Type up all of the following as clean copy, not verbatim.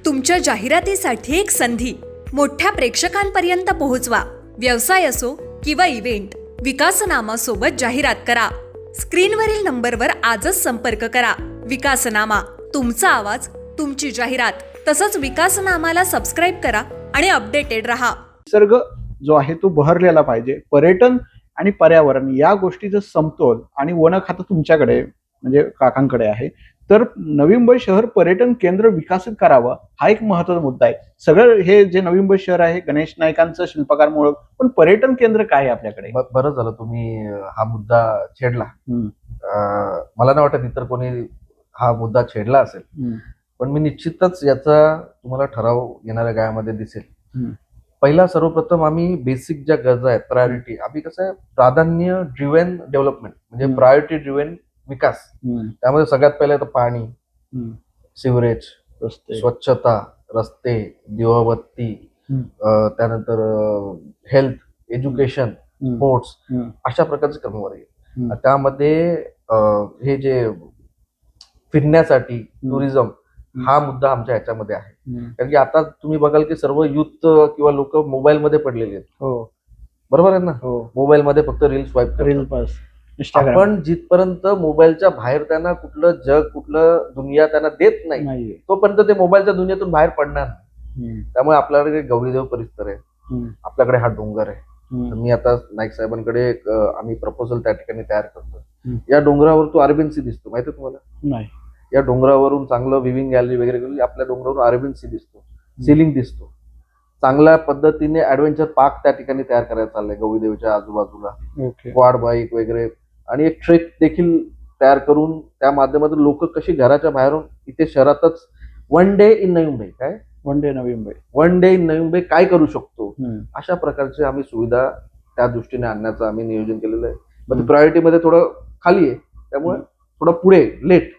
तुमच्या जाहिरातीसाठी एक संधी मोठ्या प्रेक्षकांपर्यंत पोहोचवा. व्यवसाय असो किंवा इव्हेंट, विकासनामा सोबत जाहिरात करा. स्क्रीनवरील नंबरवर आजच संपर्क करा. विकासनामा, तुमचा आवाज, तुमची जाहिरात. तसंच विकासनामाला सबस्क्राईब करा आणि अपडेटेड रहा. निसर्ग जो आहे तो बहरलेला पाहिजे. पर्यटन आणि पर्यावरण या गोष्टीचा समतोल आणि वन खातं तुमच्याकडे म्हणजे काकांकडे आहे. तर नवी मुंबई शहर पर्यटन केंद्र विकसित करावं हा एक महत्त्वाचा मुद्दा आहे. सगळं हे जे नवी मुंबई शहर आहे गणेश नाईकांचं शिल्पकार मुळे, पण पर्यटन केंद्र काय आहे आपल्याकडे? बरं झालं तुम्ही हा मुद्दा छेडला. मला नाही वाटत इतर कोणी हा मुद्दा छेडला असेल, पण मी निश्चितच याचा तुम्हाला ठराव येणाऱ्या काळामध्ये दिसेल. पहिला सर्वप्रथम आम्ही बेसिक ज्या गरजा आहेत, प्रायोरिटी, आम्ही कसं आहे प्राधान्य ड्रिव्हन डेव्हलपमेंट म्हणजे प्रायोरिटी ड्रिव्हन विकास. त्यामध्ये सगळ्यात पहिले तर पाणी, सिवरेज, स्वच्छता, रस्ते, दिवाबत्ती, त्यानंतर हेल्थ, एज्युकेशन, स्पोर्ट्स, अशा प्रकारची क्रमवारी आहे. त्यामध्ये हे जे फिरण्यासाठी टुरिझम हा मुद्दा आमच्या ह्याच्यामध्ये आहे. कारण की आता तुम्ही बघाल की सर्व युथ किंवा लोक मोबाईल मध्ये पडलेले आहेत. बरोबर आहे ना? मोबाईल मध्ये फक्त रील्स स्वाईप, आपण जिथपर्यंत मोबाईलच्या बाहेर त्यांना कुठलं जग, कुठलं दुनिया त्यांना देत नाही तोपर्यंत ते मोबाईलच्या दुनियेतून बाहेर पडणार नाही. त्यामुळे आपल्याकडे गौरीदेव परिसर आहे, आपल्याकडे हा डोंगर आहे. मी आता नाईक साहेबांकडे आम्ही प्रपोजल त्या ठिकाणी तयार करतो. या डोंगरावर तो अरेबियन सी दिसतो, माहिती आहे तुम्हाला? नाही. या डोंगरावरून चांगलं विविंग गॅलरी वगैरे केली, आपल्या डोंगरावरून अरेबियन सी दिसतो, सिलिंग दिसतो. चांगल्या पद्धतीने ऍडव्हेंचर पार्क त्या ठिकाणी तयार करायला चाललंय गौरीदेवच्या आजूबाजूला, क्वाड बाईक वगैरे, आणि एक ट्रेक देखील तयार करून त्या माध्यमातून लोक कशी घराच्या बाहेरून इथे शहरातच one day in Navi Mumbai, काय one day Navi Mumbai, one day in Navi Mumbai काय करू शकतो, अशा प्रकारची आम्ही सुविधा त्या दृष्टीने आणण्याचं आम्ही नियोजन केलेलं आहे. पण प्रायोरिटी मध्ये थोडं खाली आहे, त्यामुळे थोडं पुढे लेट,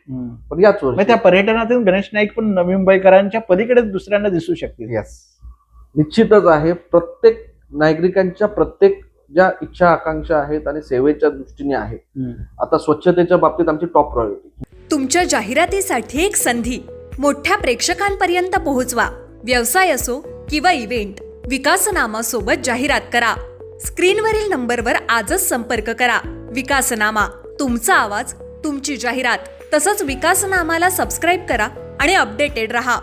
पण याच वर्षी त्या पर्यटनातून गणेश नाईक पण नवी मुंबईकरांच्या पलीकडे दुसऱ्यांना दिसू शकतील. यस, निश्चितच आहे. प्रत्येक नागरिकांच्या प्रत्येक ज्या इच्छा आकांक्षा आहेत आणि सेवेच्या दृष्टीने आहेत. आता स्वच्छतेच्या बाबतीत आमची टॉप प्रायोरिटी. तुमच्या जाहिरातीसाठी एक संधी मोठ्या प्रेक्षकांपर्यंत पोहोचवा. व्यवसाय असो किंवा इव्हेंट, विकासनामा सोबत जाहिरात करा. स्क्रीनवरील नंबरवर आजच संपर्क करा. विकासनामा, तुमचा आवाज, तुमची जाहिरात. तसंच विकासनामाला सबस्क्राईब करा आणि अपडेटेड रहा.